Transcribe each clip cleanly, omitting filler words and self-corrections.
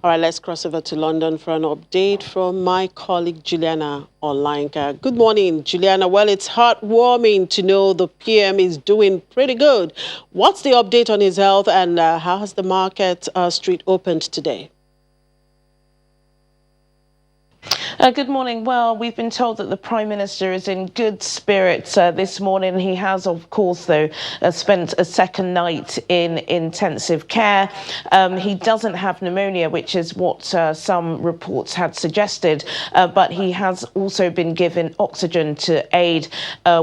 All right, let's cross over to London for an update from my colleague Juliana Olanka. Good morning, Juliana. Well, it's heartwarming to know the PM is doing pretty good. What's the update on his health, and how has the market street opened today? Good morning. Well, we've been told that the Prime Minister is in good spirits this morning. He has, of course, though, spent a second night in intensive care. He doesn't have pneumonia, which is what some reports had suggested, but he has also been given oxygen to aid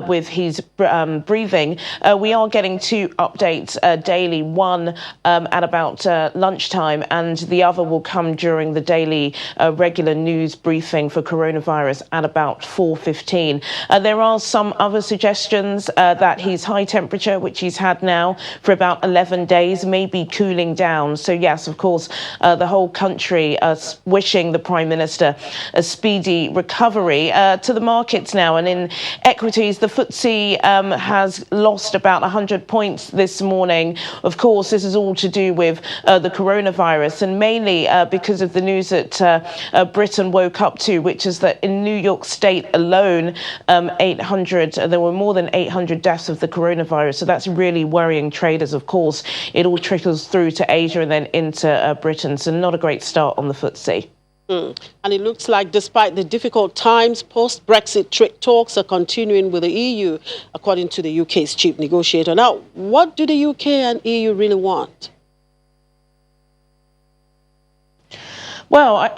with his breathing. We are getting two updates daily, one at about lunchtime, and the other will come during the daily regular news briefing for coronavirus at about 4:15. There are some other suggestions that his high temperature, which he's had now for about 11 days, may be cooling down. So yes, of course, the whole country wishing the Prime Minister a speedy recovery. To the markets now, and in equities, the FTSE has lost about 100 points this morning. Of course, this is all to do with the coronavirus, and mainly because of the news that Britain woke up to, which is that in New York State alone, there were more than 800 deaths of the coronavirus. So that's really worrying traders, of course. It all trickles through to Asia and then into Britain. So not a great start on the FTSE. And it looks like despite the difficult times, post-Brexit trade talks are continuing with the EU, according to the UK's chief negotiator. Now, what do the UK and EU really want? Well,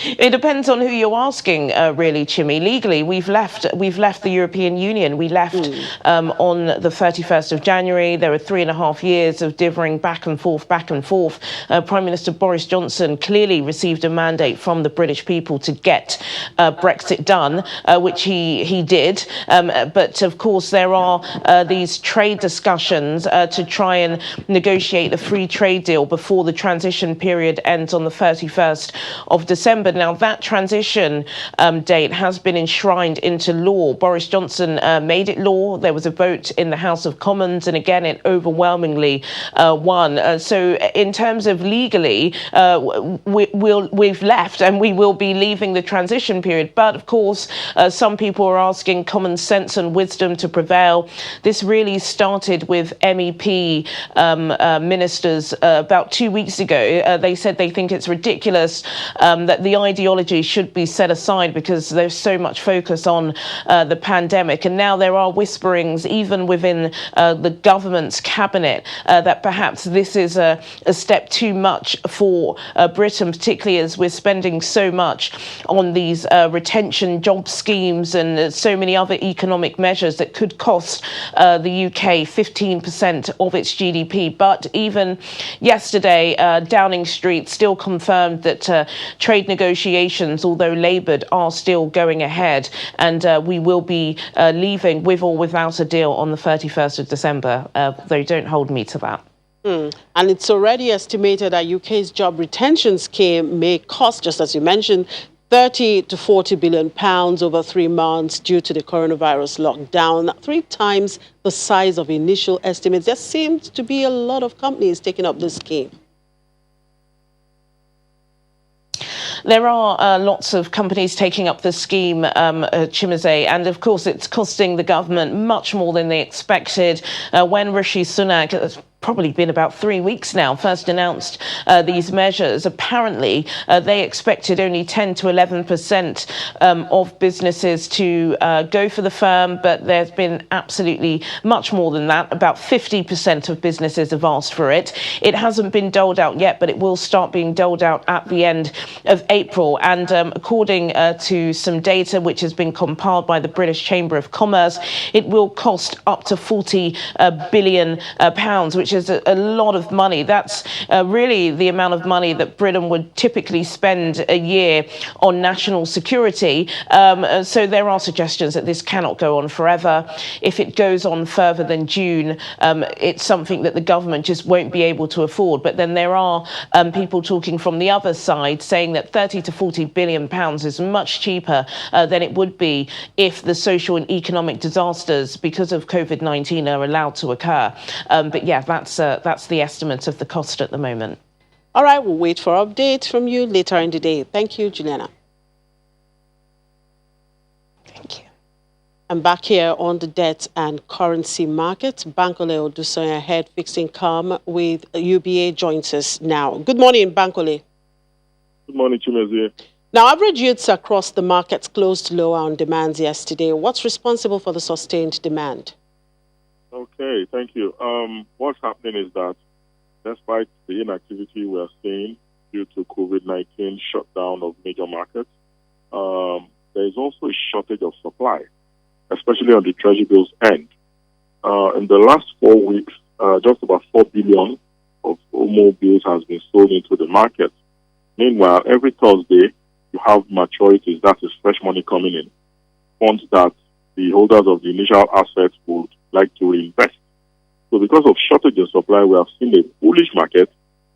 it depends on who you're asking, really, Chimmy. Legally, we've left the European Union. We left on the 31st of January. There were 3.5 years of divvying back and forth. Prime Minister Boris Johnson clearly received a mandate from the British people to get Brexit done, which he did. But of course, there are these trade discussions to try and negotiate a free trade deal before the transition period ends on the 31st of December. Now, that transition date has been enshrined into law. Boris Johnson made it law. There was a vote in the House of Commons, and again, it overwhelmingly won. So in terms of legally, we've left, and we will be leaving the transition period. But of course, some people are asking common sense and wisdom to prevail. This really started with MEP ministers about 2 weeks ago. They said they think it's ridiculous that the ideology should be set aside because there's so much focus on the pandemic. And now there are whisperings, even within the government's cabinet, that perhaps this is a step too much for Britain, particularly as we're spending so much on these retention job schemes and so many other economic measures that could cost the UK 15% of its GDP. But even yesterday, Downing Street still confirmed that trade negotiations, although laboured, are still going ahead, and we will be leaving with or without a deal on the 31st of December, though don't hold me to that. And it's already estimated that UK's job retention scheme may cost, just as you mentioned, 30 to 40 billion pounds over 3 months due to the coronavirus lockdown, 3 times the size of initial estimates. There seems to be a lot of companies taking up this scheme. There are lots of companies taking up the scheme, Chimaze, and of course it's costing the government much more than they expected. When Rishi Sunak, probably been about 3 weeks now, first announced these measures, apparently they expected only 10 to 11% of businesses to go for the firm, but there's been absolutely much more than that. About 50% of businesses have asked for it. It hasn't been doled out yet, but it will start being doled out at the end of April. And according to some data which has been compiled by the British Chamber of Commerce, it will cost up to 40 billion pounds, which is a lot of money. That's really the amount of money that Britain would typically spend a year on national security. So there are suggestions that this cannot go on forever. If it goes on further than June, it's something that the government just won't be able to afford. But then there are people talking from the other side saying that 30 to 40 billion pounds is much cheaper than it would be if the social and economic disasters because of COVID-19 are allowed to occur. But yeah, that's the estimate of the cost at the moment. All right, we'll wait for updates from you later in the day. Thank you, Juliana. Thank you. I'm back here on the debt and currency market. Bankole Odusanya, head fixed income with UBA, joins us now. Good morning, Bankole. Good morning, Chimezie. Now, average yields across the markets closed lower on demands yesterday. What's responsible for the sustained demand? Okay, thank you. What's happening is that despite the inactivity we are seeing due to COVID-19 shutdown of major markets, there is also a shortage of supply, especially on the treasury bills end. In the last 4 weeks, just about 4 billion of OMO bills has been sold into the market. Meanwhile, every Thursday, you have maturities, that is fresh money coming in, funds that the holders of the initial assets would like to reinvest. So because of shortage in supply, we have seen a bullish market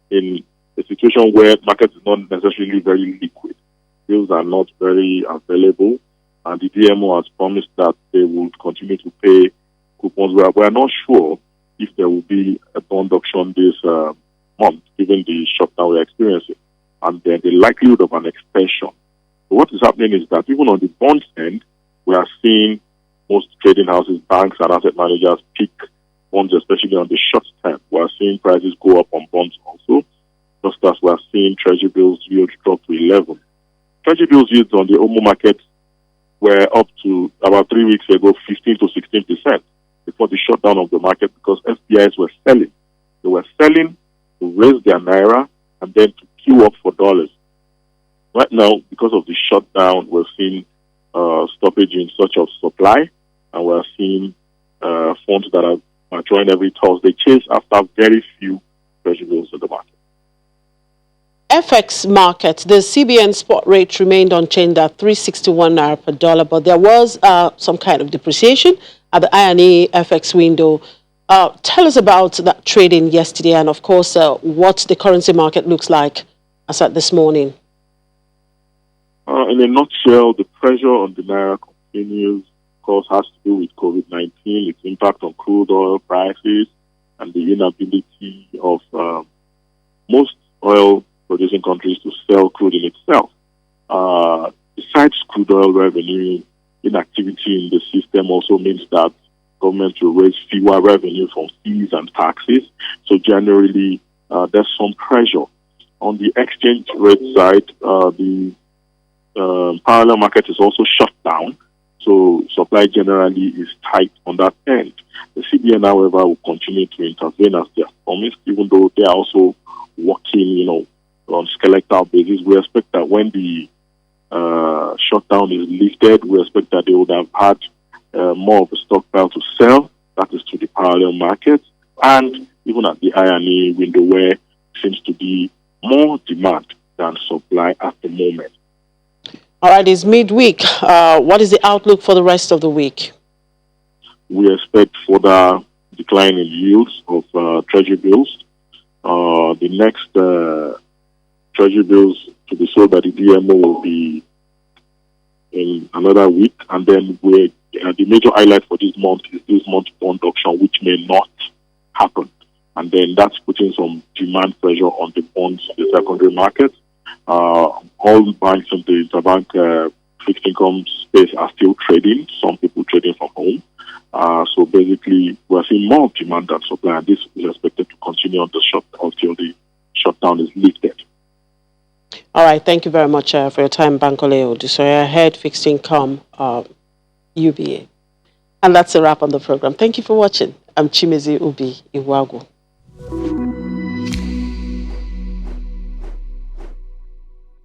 in a situation where market is not necessarily very liquid. Bills are not very available, and the DMO has promised that they will continue to pay coupons. We are not sure if there will be a bond auction this month, given the shutdown we're experiencing, and then the likelihood of an extension. So what is happening is that even on the bonds end, we are seeing most trading houses, banks, and asset managers pick bonds, especially on the short term. We are seeing prices go up on bonds also, just as we are seeing treasury bills yields drop to 11. Treasury bills yields on the OMO market were up to about 3 weeks ago, 15 to 16% before the shutdown of the market, because FPIs were selling. They were selling to raise their naira and then to queue up for dollars. Right now, because of the shutdown, we're seeing stoppage in search of supply, and we're seeing funds that are maturing every Thursday chase after very few treasury bills in the market. FX market, the CBN spot rate remained unchanged at 361 naira per dollar, but there was some kind of depreciation at the INE FX window. Tell us about that trading yesterday, and of course, what the currency market looks like as at this morning. In a nutshell, the pressure on the naira continues. Of course, has to do with COVID-19, its impact on crude oil prices, and the inability of most oil-producing countries to sell crude in itself. Besides crude oil revenue, inactivity in the system also means that government will raise fewer revenue from fees and taxes. So generally, there's some pressure. On the exchange rate side, the parallel market is also shut down, so supply generally is tight on that end. The CBN, however, will continue to intervene as they have promised, even though they are also working, on skeletal basis. We expect that when the shutdown is lifted, we expect that they would have had more of a stockpile to sell, that is to the parallel market, and even at the INE window, where seems to be more demand than supply at the moment. All right, it's midweek. What is the outlook for the rest of the week? We expect further decline in yields of treasury bills. The next treasury bills to be sold by the DMO will be in another week, and then the major highlight for this month is this month's bond auction, which may not happen, and then that's putting some demand pressure on the bonds in the secondary market. All banks in the interbank fixed income space are still trading, some people trading from home. So basically, we're seeing more demand than supply, and this is expected to continue on until the shutdown is lifted. All right, thank you very much for your time, Bankole Odusanya, head fixed income UBA. And that's a wrap on the program. Thank you for watching. I'm Chimezie Ubi Iwagu.